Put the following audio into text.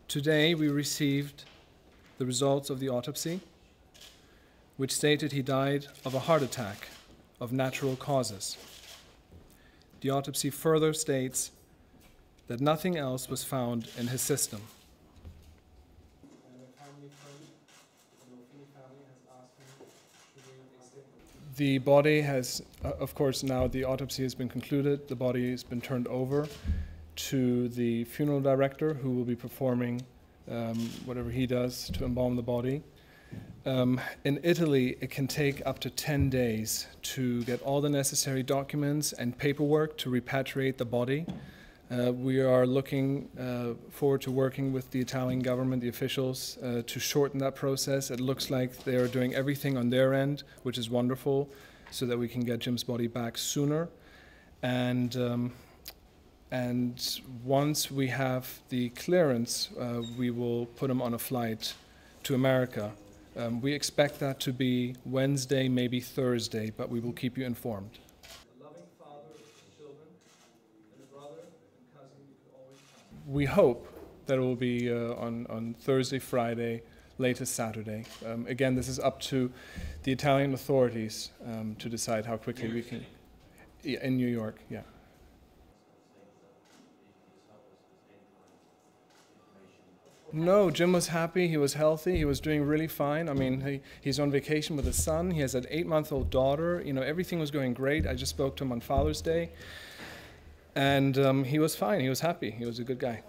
Today we received the results of the autopsy, which stated he died of a heart attack of natural causes. The autopsy further states that nothing else was found in his system. The body has, of course, now the autopsy has been concluded, the body has been turned over to the funeral director, who will be performing whatever he does to embalm the body. In Italy, it can take up to 10 days to get all the necessary documents and paperwork to repatriate the body. We are looking forward to working with the Italian government, the officials, to shorten that process. It looks like they are doing everything on their end, which is wonderful, so that we can get Jim's body back sooner. And once we have the clearance, we will put him on a flight to America. We expect that to be Wednesday, maybe Thursday, but we will keep you informed. A loving father of children, and a brother and cousin you could always come. We hope that it will be on Thursday, Friday, latest Saturday. Again, this is up to the Italian authorities to decide how quickly we can. Yeah, in New York, yeah. No, Jim was happy, he was healthy, he was doing really fine. I mean, he's on vacation with his son, he has an 8-month-old daughter, you know, everything was going great. I just spoke to him on Father's Day, and he was fine, he was happy, he was a good guy.